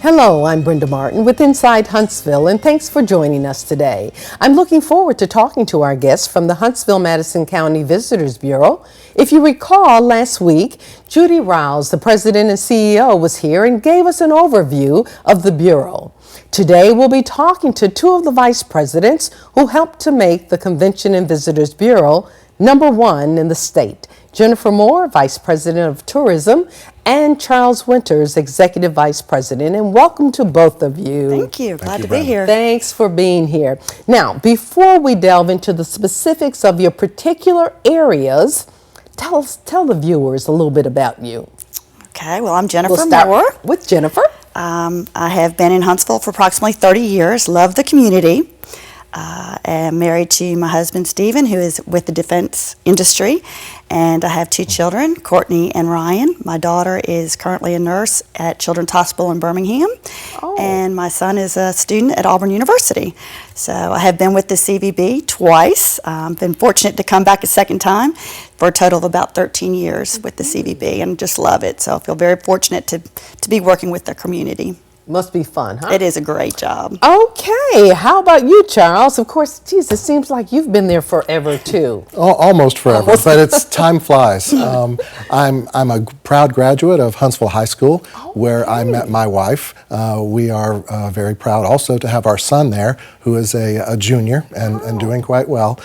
Hello, I'm Brenda Martin with Inside Huntsville, and thanks for joining us today. I'm looking forward to talking to our guests from the Huntsville-Madison County Visitors Bureau. If you recall, last week, Judy Rouse, the president and CEO, was here and gave us an overview of the Bureau. Today, we'll be talking to two of the vice presidents who helped to make the Convention and Visitors Bureau #1 in the state. Jennifer Moore, Vice President of Tourism, and Charles Winters, Executive Vice President. And welcome to both of you. Thank you. Glad to be here. Thanks for being here. Now, before we delve into the specifics of your particular areas, tell the viewers a little bit about you. Okay, well, I'm Jennifer We'll start Moore. with Jennifer. I have been in Huntsville for approximately 30 years, love the community. I'm married to my husband, Stephen, who is with the defense industry, and I have two children, Courtney and Ryan. My daughter is currently a nurse at Children's Hospital in Birmingham, and my son is a student at Auburn University. So I have been with the CVB twice. Been fortunate to come back a second time for a total of about 13 years with the CVB, and just love it. So I feel very fortunate to be working with the community. Must be fun, huh? It is a great job. Okay, how about you, Charles? Of course, geez, it seems like you've been there forever, too. Almost forever, but it's time flies. I'm a proud graduate of Huntsville High School, where I met my wife. We are very proud also to have our son there, who is a junior and doing quite well.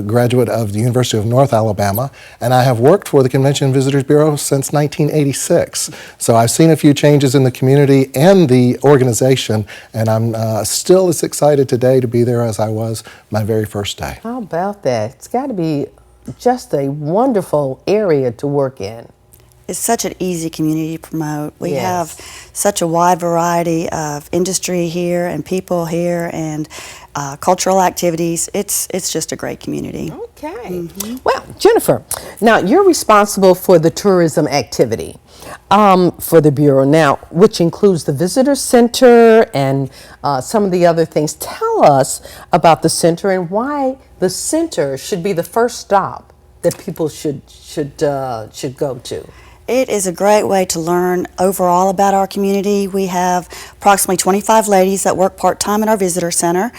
Graduate of the University of North Alabama, and I have worked for the Convention and Visitors Bureau since 1986. So I've seen a few changes in the community and the organization, and I'm still as excited today to be there as I was my very first day. How about that? It's got to be just a wonderful area to work in. It's such an easy community to promote. We Yes. have such a wide variety of industry here and people here and cultural activities. It's just a great community. Okay. Well, Jennifer, now you're responsible for the tourism activity for the Bureau now, which includes the Visitor Center and some of the other things. Tell us about the center and why the center should be the first stop that people should go to. It is a great way to learn overall about our community. We have approximately 25 ladies that work part-time in our visitor center.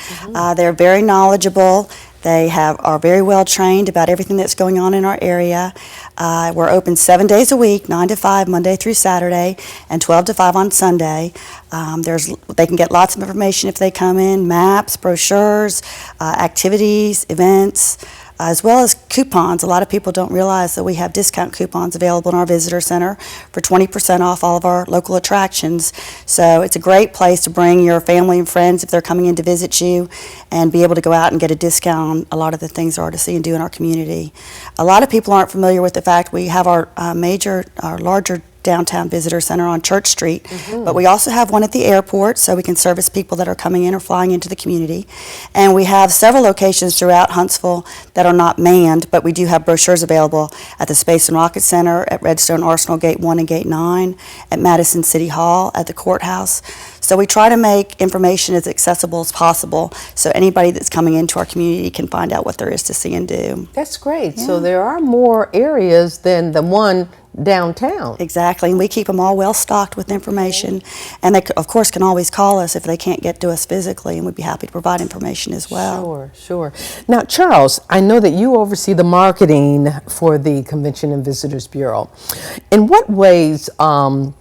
They're very knowledgeable. They are very well trained about everything that's going on in our area. We're open 7 days a week, 9 to 5, Monday through Saturday, and 12 to 5 on Sunday. They can get lots of information if they come in, maps, brochures, activities, events, as well as coupons. A lot of people don't realize that we have discount coupons available in our visitor center for 20% off all of our local attractions. So it's a great place to bring your family and friends if they're coming in to visit you and be able to go out and get a discount on a lot of the things there are to see and do in our community. A lot of people aren't familiar with the fact we have our larger downtown visitor center on Church Street, but we also have one at the airport so we can service people that are coming in or flying into the community. And we have several locations throughout Huntsville that are not manned, but we do have brochures available at the Space and Rocket Center, at Redstone Arsenal Gate 1 and Gate 9, at Madison City Hall, at the courthouse. So we try to make information as accessible as possible so anybody that's coming into our community can find out what there is to see and do. That's great. So there are more areas than the one downtown. Exactly, and we keep them all well stocked with information, and they of course can always call us if they can't get to us physically, and we'd be happy to provide information as well. Sure. Now, Charles, I know that you oversee the marketing for the Convention and Visitors Bureau. In what ways are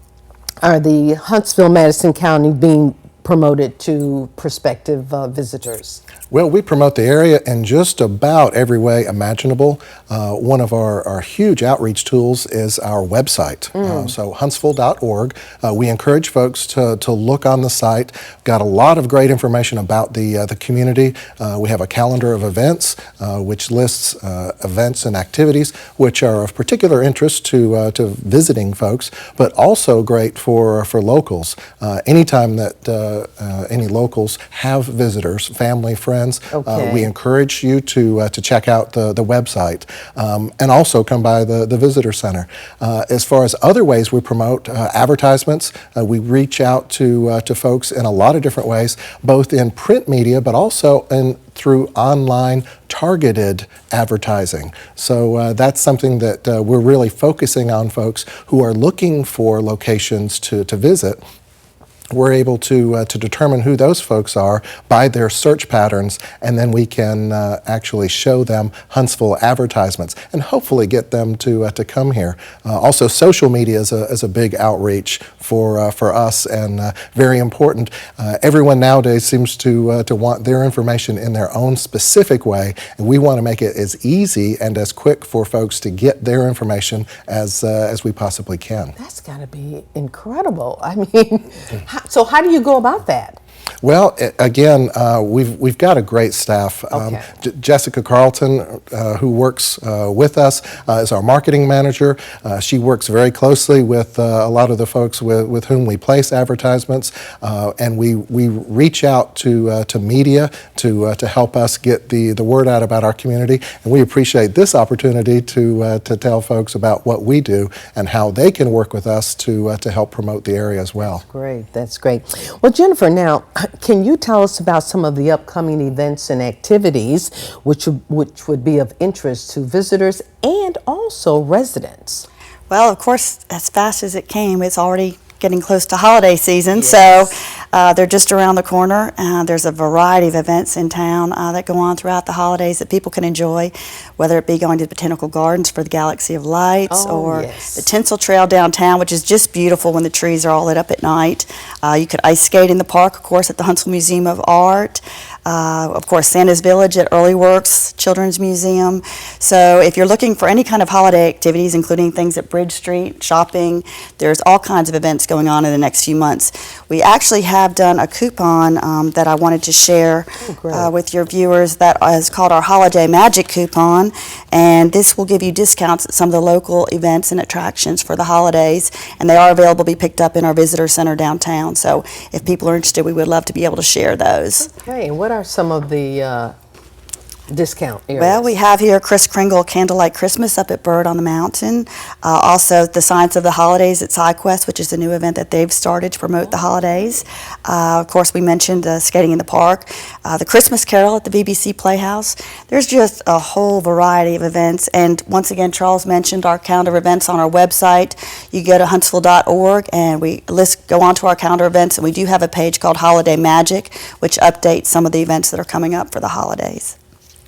the Huntsville-Madison County being promoted to prospective visitors? Well, we promote the area in just about every way imaginable. One of our huge outreach tools is our website, so huntsville.org. We encourage folks to look on the site. Got a lot of great information about the community. We have a calendar of events, which lists events and activities which are of particular interest to visiting folks, but also great for locals. Anytime that any locals have visitors, family, friends, we encourage you to check out the website and also come by the visitor center. As far as other ways we promote advertisements, we reach out to folks in a lot of different ways, both in print media but also through online targeted advertising. So that's something that we're really focusing on folks who are looking for locations to visit. we're able to determine who those folks are by their search patterns, and then we can actually show them Huntsville advertisements and hopefully get them to come here. Also, social media is a big outreach for us, and very important. Everyone nowadays seems to want their information in their own specific way, and we want to make it as easy and as quick for folks to get their information as we possibly can. That's got to be incredible. I mean, so how do you go about that? Well, again, we've got a great staff. Okay. Jessica Carlton, who works with us, is our marketing manager. She works very closely with a lot of the folks with whom we place advertisements, and we reach out to media to help us get the word out about our community. And we appreciate this opportunity to tell folks about what we do and how they can work with us to help promote the area as well. Great, that's great. Well, Jennifer, now, can you tell us about some of the upcoming events and activities which would be of interest to visitors and also residents? Well, of course, as fast as it came, it's already getting close to holiday season, Yes. so they're just around the corner. There's a variety of events in town that go on throughout the holidays that people can enjoy, whether it be going to the Botanical Gardens for the Galaxy of Lights, Oh, or yes. the Tinsel Trail downtown, which is just beautiful when the trees are all lit up at night. You could ice skate in the park, of course, at the Huntsville Museum of Art. Of course, Santa's Village at Early Works Children's Museum. So if you're looking for any kind of holiday activities, including things at Bridge Street, shopping, there's all kinds of events going on in the next few months. We actually have done a coupon that I wanted to share with your viewers that is called our Holiday Magic Coupon, and this will give you discounts at some of the local events and attractions for the holidays, and they are available to be picked up in our visitor center downtown. So if people are interested, we would love to be able to share those. Okay, and what are some of the discount areas? Well, we have here Kris Kringle Candlelight Christmas up at Bird on the Mountain. Also, the Science of the Holidays at SideQuest, which is a new event that they've started to promote the holidays. Of course, we mentioned skating in the park. The Christmas Carol at the BBC Playhouse. There's just a whole variety of events. And once again, Charles mentioned our calendar of events on our website. You go to huntsville.org and go on to our calendar events, and we do have a page called Holiday Magic, which updates some of the events that are coming up for the holidays.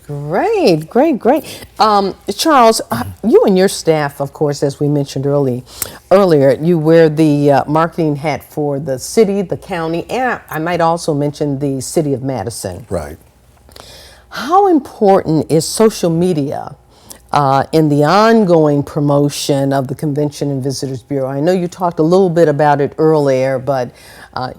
Great, great, great. Charles, you and your staff, of course, as we mentioned earlier, you wear the marketing hat for the city, the county, and I might also mention the city of Madison. Right. How important is social media in the ongoing promotion of the Convention and Visitors Bureau? I know you talked a little bit about it earlier, but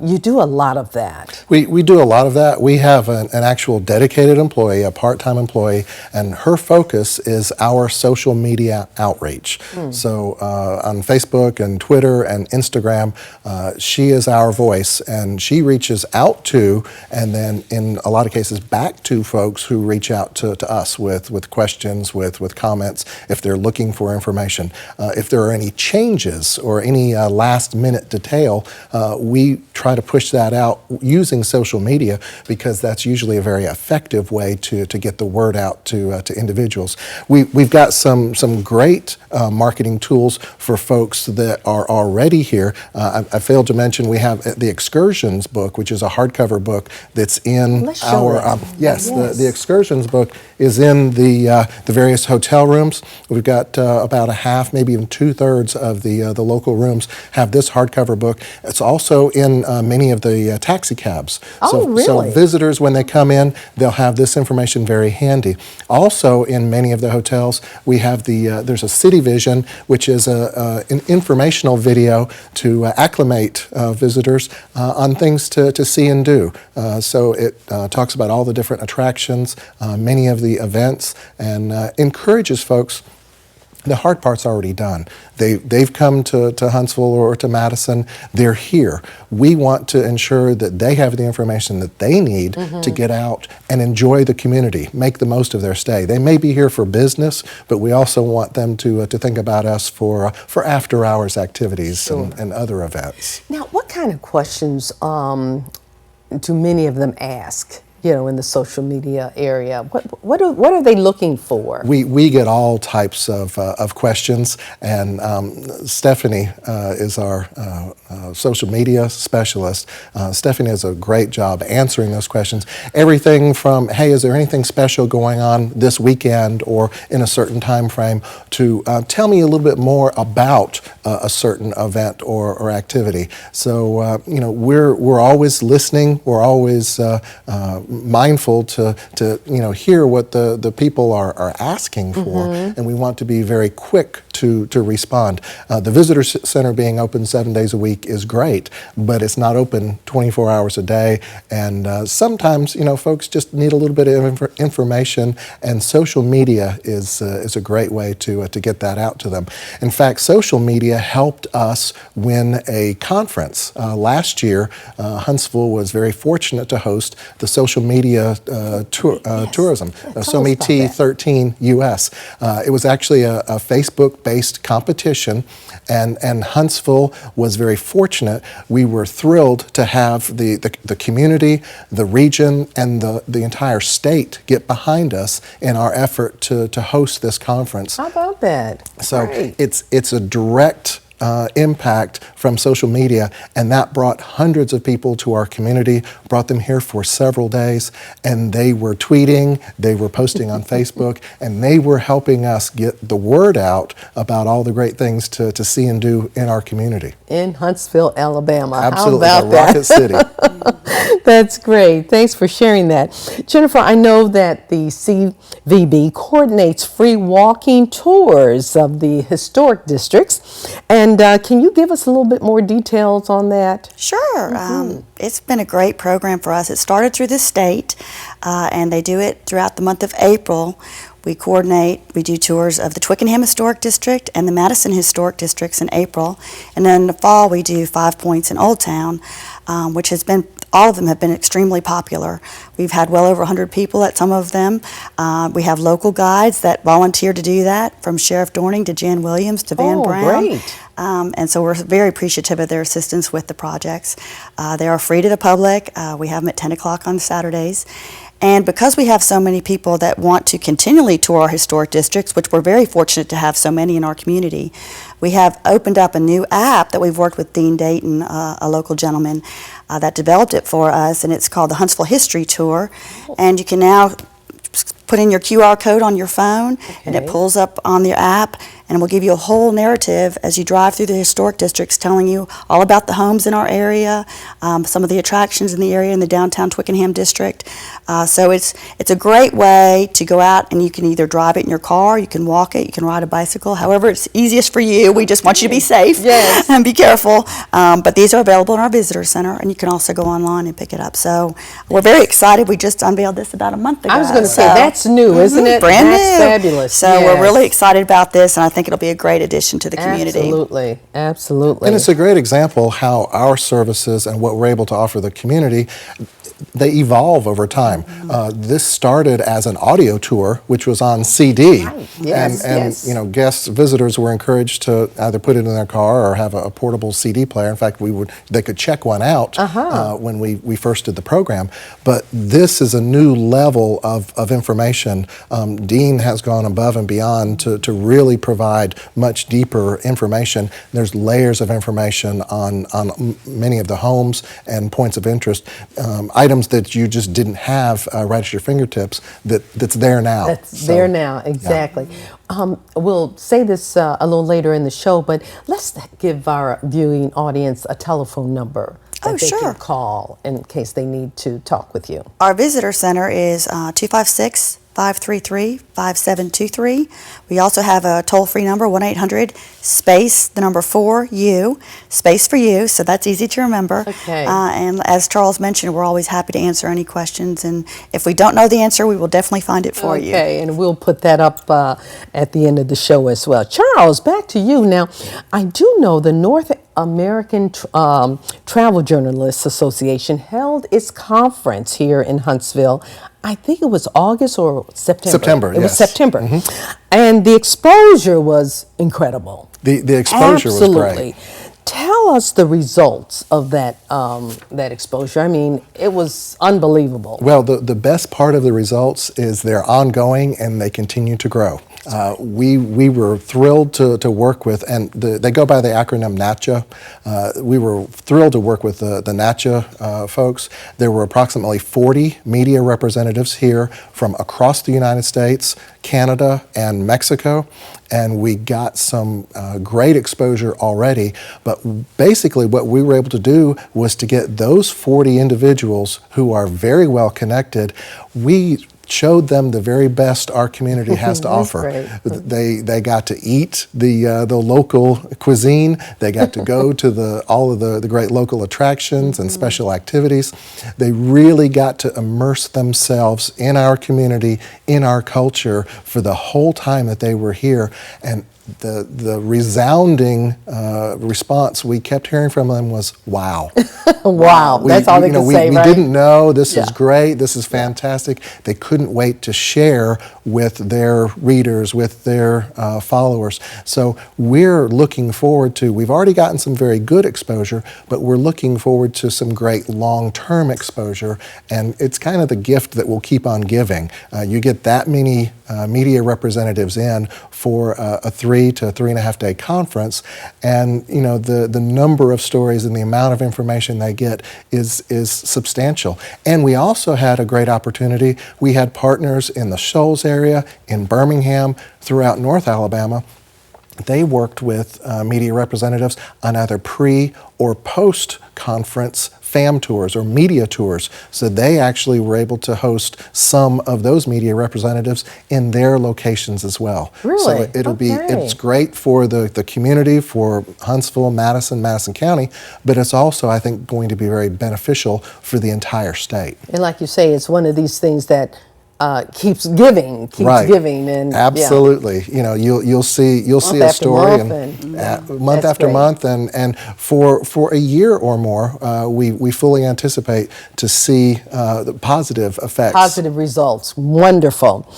you do a lot of that. We do a lot of that. We have an actual dedicated employee, a part-time employee, and her focus is our social media outreach. So on Facebook and Twitter and Instagram, she is our voice, and she reaches out to, and then in a lot of cases back to folks who reach out to us with questions, with comments, if they're looking for information. If there are any changes or any last-minute detail, we try to push that out using social media, because that's usually a very effective way to get the word out to individuals. We've got some great marketing tools for folks that are already here. I failed to mention we have the Excursions book, which is a hardcover book that's in Let's show our Yes. the Excursions book is in the various hotel rooms. We've got about a half, maybe even 2/3 of the local rooms have this hardcover book. It's also in many of the taxi cabs. Oh, really? So visitors, when they come in, they'll have this information very handy. Also, in many of the hotels, we have there's a City Vision, which is an informational video to acclimate visitors on things to see and do. So it talks about all the different attractions, many of the events, and encourages folks. The hard part's already done. They've come to Huntsville or to Madison. They're here. We want to ensure that they have the information that they need to get out and enjoy the community, make the most of their stay. They may be here for business, but we also want them to think about us for after-hours activities and other events. Now, what kind of questions do many of them ask in the social media area? What are they looking for? We get all types of questions, and Stephanie is our social media specialist. Stephanie does a great job answering those questions. Everything from, hey, is there anything special going on this weekend or in a certain time frame, to tell me a little bit more about a certain event or activity. So we're always listening. We're always mindful to hear what the people are asking for, and we want to be very quick to respond. The Visitor Center being open 7 days a week is great, but it's not open 24 hours a day, and sometimes folks just need a little bit of information, and social media is a great way to get that out to them. In fact, social media helped us win a conference. Last year, Huntsville was very fortunate to host the social media tourism, SoMe 13 US. It was actually a Facebook-based competition, and Huntsville was very fortunate. We were thrilled to have the community, the region, and the entire state get behind us in our effort to host this conference. How about that? So Great. it's a direct impact from social media, and that brought hundreds of people to our community, brought them here for several days, and they were tweeting, they were posting on Facebook, and they were helping us get the word out about all the great things to see and do in our community. In Huntsville, Alabama. Absolutely, How about that? Rocket City. That's great. Thanks for sharing that. Jennifer, I know that the CVB coordinates free walking tours of the historic districts. And can you give us a little bit more details on that? Sure. It's been a great program for us. It started through the state, and they do it throughout the month of April. We do tours of the Twickenham Historic District and the Madison Historic Districts in April. And then in the fall, we do 5 Points in Old Town, which has been, all of them have been extremely popular. We've had well over 100 people at some of them. We have local guides that volunteer to do that, from Sheriff Dorning to Jan Williams to Van Brown. Great. And so we're very appreciative of their assistance with the projects. They are free to the public. We have them at 10 o'clock on Saturdays. And because we have so many people that want to continually tour our historic districts, which we're very fortunate to have so many in our community, we have opened up a new app that we've worked with Dean Dayton, a local gentleman, that developed it for us, and it's called the Huntsville History Tour. And you can now put in your QR code on your phone, and it pulls up on the app, and it will give you a whole narrative as you drive through the historic districts, telling you all about the homes in our area, some of the attractions in the area in the downtown Twickenham district. So it's a great way to go out, and you can either drive it in your car, you can walk it, you can ride a bicycle, however it's easiest for you. We just want you to be safe and be careful. But these are available in our visitor center, and you can also go online and pick it up. So we're very excited. We just unveiled this about a month ago. I was going to say, that's new, isn't it? Brand That's new. fabulous. So we're really excited about this, and I think it'll be a great addition to the community. Absolutely, absolutely. And it's a great example how our services and what we're able to offer the community, they evolve over time. This started as an audio tour, which was on CD. Right. Yes, and guests, visitors were encouraged to either put it in their car or have a portable CD player. In fact, they could check one out when we first did the program. But this is a new level of information. Dean has gone above and beyond to really provide much deeper information. There's layers of information on many of the homes and points of interest. Items that you just didn't have right at your fingertips, that's there now. There now, exactly. Yeah. We'll say this a little later in the show, but let's give our viewing audience a telephone number that they can call in case they need to talk with you. Our visitor center is 256-533-5723. We also have a toll-free number, 1-800-4U, space for you, so that's easy to remember. Okay. And as Charles mentioned, we're always happy to answer any questions, and if we don't know the answer, we will definitely find it for you. Okay, and we'll put that up at the end of the show as well. Charles, back to you. Now, I do know the North American Travel Journalists Association held its conference here in Huntsville. I think it was August or September. September, It was September. And the exposure was incredible. The exposure was great. Tell us the results of that that exposure. I mean, it was unbelievable. Well, the best part of the results is they're ongoing and they continue to grow. We were thrilled to work with, and they go by the acronym NATRA. We were thrilled to work with the NATRA folks. There were approximately 40 media representatives here from across the United States, Canada, and Mexico, and we got some great exposure already. But basically what we were able to do was to get those 40 individuals who are very well connected. We showed them the very best our community has to offer. Great. They got to eat the local cuisine. They got to go to all of the great local attractions and special activities. They really got to immerse themselves in our community, in our culture for the whole time that they were here. And the resounding response we kept hearing from them was, wow. Wow, that's all they could say, right? We didn't know, this is great, this is fantastic. They couldn't wait to share with their readers, with their followers. So we're looking forward to, we've already gotten some very good exposure, but we're looking forward to some great long-term exposure, and it's kind of the gift that we'll keep on giving. You get that many media representatives in for a 3 to 3.5 day conference, and you know the number of stories and the amount of information they get is substantial. And we also had a great opportunity. We had partners in the Shoals area, in Birmingham, throughout North Alabama. They worked with media representatives on either pre or post conference FAM tours or media tours. So they actually were able to host some of those media representatives in their locations as well. Really? So it's great for the community, for Huntsville, Madison County, but it's also, I think, going to be very beneficial for the entire state. And like you say, it's one of these things that keeps giving, and absolutely. You know, you'll see a story month after month, and for a year or more, we fully anticipate to see the positive effects, positive results. Wonderful.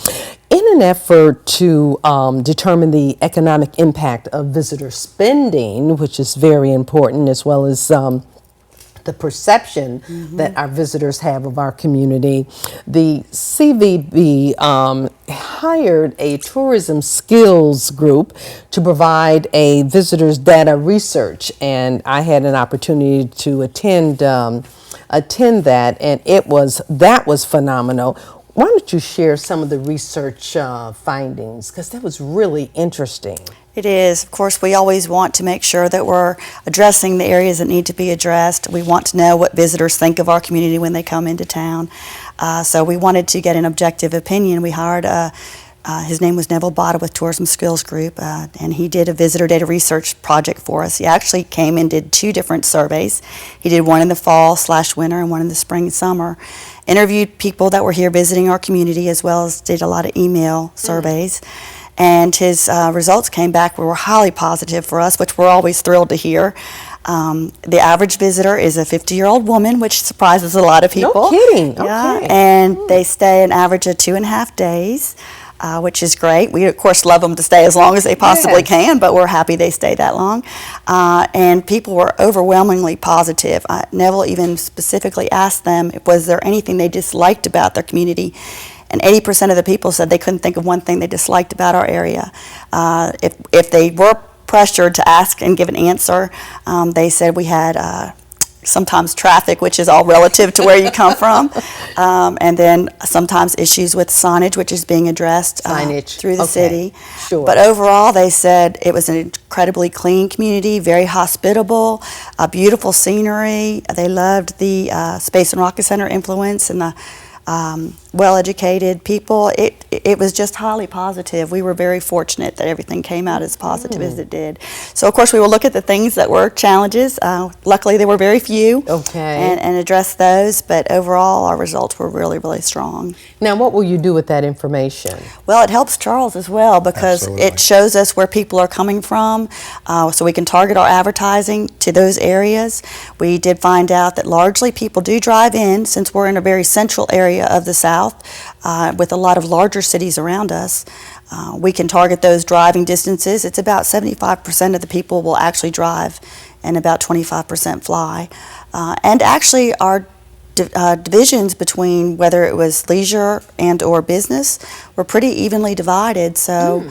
In an effort to determine the economic impact of visitor spending, which is very important, as well as the perception that our visitors have of our community, the CVB hired a tourism skills group to provide a visitors data research, and I had an opportunity to attend that, and that was phenomenal. Why don't you share some of the research findings, because that was really interesting. It is. Of course, we always want to make sure that we're addressing the areas that need to be addressed. We want to know what visitors think of our community when they come into town. So we wanted to get an objective opinion. We hired his name was Neville Botta with Tourism Skills Group, and he did a visitor data research project for us. He actually came and did 2 different surveys. He did one in the fall/winter and one in the spring and summer. Interviewed people that were here visiting our community, as well as did a lot of email surveys. And his results came back, were highly positive for us, which we're always thrilled to hear. The average visitor is a 50-year-old woman, which surprises a lot of people. No kidding. Yeah, Okay. and they stay an average of 2.5 days. Which is great. We, of course, love them to stay as long as they possibly can, but we're happy they stay that long. And people were overwhelmingly positive. Neville even specifically asked them, was there anything they disliked about their community? And 80% of the people said they couldn't think of one thing they disliked about our area. If they were pressured to ask and give an answer, they said we had sometimes traffic, which is all relative to where you come from, and then sometimes issues with signage, which is being addressed through the city. Sure. But overall, they said it was an incredibly clean community, very hospitable, beautiful scenery. They loved the Space and Rocket Center influence and the well-educated people. It was just highly positive. We were very fortunate that everything came out as positive as it did. So of course we will look at the things that were challenges. Luckily there were very few. Okay. And address those, but overall our results were really, really strong. Now what will you do with that information? Well, it helps Charles as well, because it shows us where people are coming from, so we can target our advertising to those areas. We did find out that largely people do drive in, since we're in a very central area of the South, with a lot of larger cities around us. We can target those driving distances. It's about 75% of the people will actually drive and about 25% fly. And actually, our divisions between whether it was leisure and or business were pretty evenly divided. So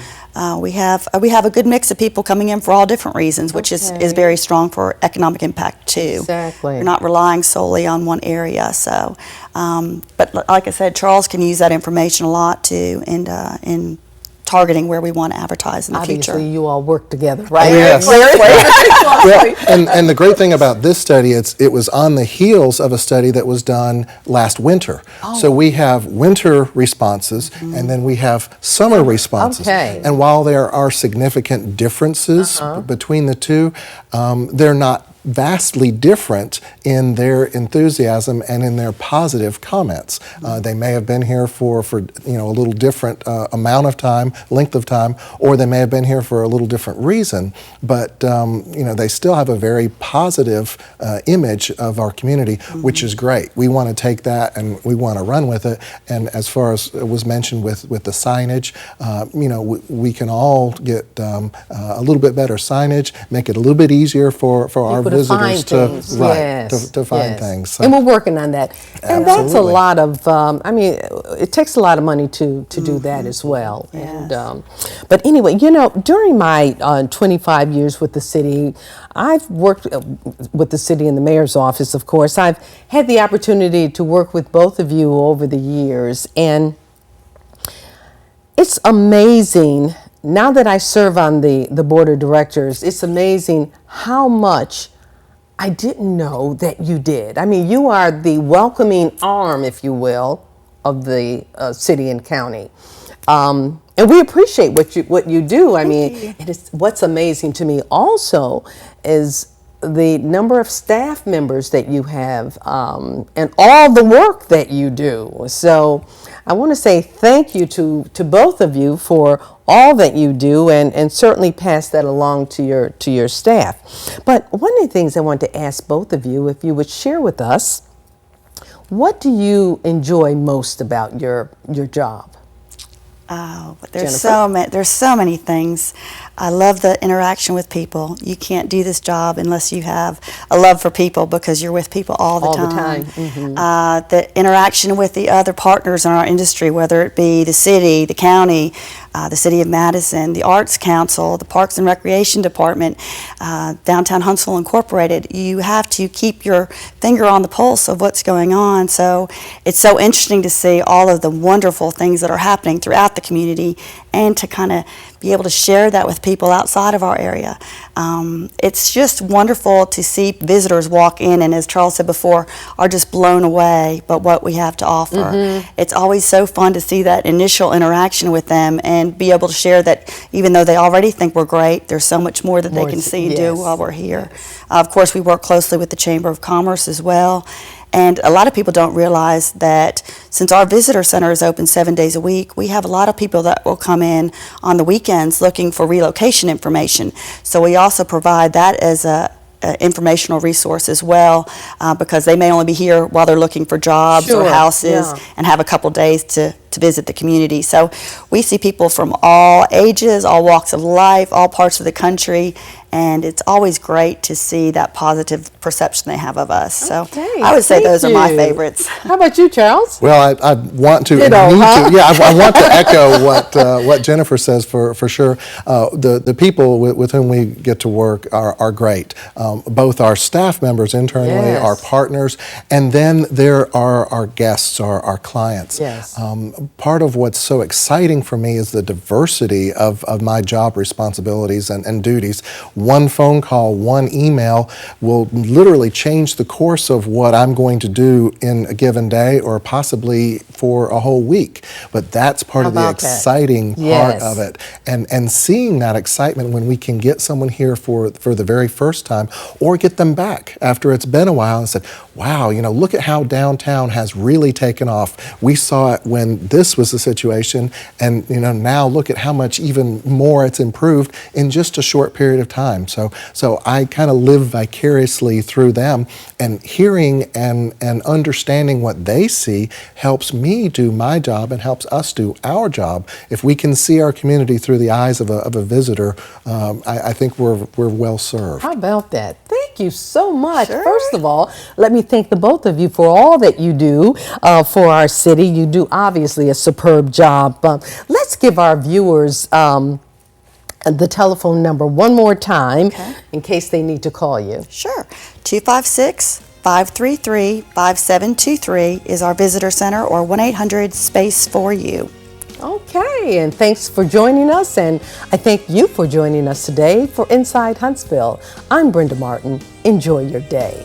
we have a good mix of people coming in for all different reasons, which is very strong for economic impact too. Exactly. We're not relying solely on one area. So, but like I said, Charles can use that information a lot too in targeting where we want to advertise in the future. Obviously, you all work together, right? Yes. Clearly. And the great thing about this study, it was on the heels of a study that was done last winter. So we have winter responses, and then we have summer responses. Okay. And while there are significant differences between the two, they're not vastly different in their enthusiasm and in their positive comments. They may have been here for a little different amount of time, length of time, or they may have been here for a little different reason, but they still have a very positive image of our community, which is great. We want to take that and we want to run with it. And as far as was mentioned with the signage, we can all get a little bit better signage, make it a little bit easier for our visitors to find things. So. And we're working on that. And that's a lot of, it takes a lot of money to do that as well. Yes. And, but anyway, during my 25 years with the city, I've worked with the city in the mayor's office, of course. I've had the opportunity to work with both of you over the years. And it's amazing, now that I serve on the board of directors, it's amazing how much I didn't know that you did. I mean, you are the welcoming arm, if you will, of the city and county. And we appreciate what you do. I mean, what's amazing to me also is the number of staff members that you have and all the work that you do. So I want to say thank you to both of you for all that you do, and certainly pass that along to your staff. But one of the things I want to ask both of you, if you would share with us, what do you enjoy most about your job? Oh, but there's so many things. I love the interaction with people. You can't do this job unless you have a love for people, because you're with people all the time. Mm-hmm. The interaction with the other partners in our industry, whether it be the city, the county, the City of Madison, the Arts Council, the Parks and Recreation Department, Downtown Huntsville Incorporated. You have to keep your finger on the pulse of what's going on. So it's so interesting to see all of the wonderful things that are happening throughout the community, and to kind of be able to share that with people outside of our area. It's just wonderful to see visitors walk in and, as Charles said before, are just blown away by what we have to offer. Mm-hmm. It's always so fun to see that initial interaction with them and be able to share that even though they already think we're great, there's so much more that they can see and do while we're here. Of course, we work closely with the Chamber of Commerce as well. And a lot of people don't realize that since our visitor center is open 7 days a week, we have a lot of people that will come in on the weekends looking for relocation information. So we also provide that as a informational resource as well, because they may only be here while they're looking for jobs or houses and have a couple days to visit the community. So we see people from all ages, all walks of life, all parts of the country, and it's always great to see that positive perception they have of us. So I would say those are my favorites. How about you, Charles? Well, I want to, I want to echo what Jennifer says for sure. The people with whom we get to work are great. Both our staff members internally, our partners, and then there are our guests, our clients. Yes. Part of what's so exciting for me is the diversity of my job responsibilities and duties. One phone call, one email will literally change the course of what I'm going to do in a given day, or possibly for a whole week. But that's part of the exciting part of it. And seeing that excitement when we can get someone here for the very first time, or get them back after it's been a while and said, wow, look at how downtown has really taken off. We saw it when this was the situation, and now look at how much even more it's improved in just a short period of time. So I kind of live vicariously through them, and hearing and understanding what they see helps me do my job and helps us do our job. If we can see our community through the eyes of a visitor, I think we're well served. How about that? Thank you so much. Sure. First of all, let me thank the both of you for all that you do for our city. You do obviously a superb job. Let's give our viewers the telephone number one more time in case they need to call you. Sure. 256-533-5723 is our visitor center, or 1-800-SPACE-4U. Okay, and thanks for joining us, and I thank you for joining us today for Inside Huntsville. I'm Brenda Martin. Enjoy your day.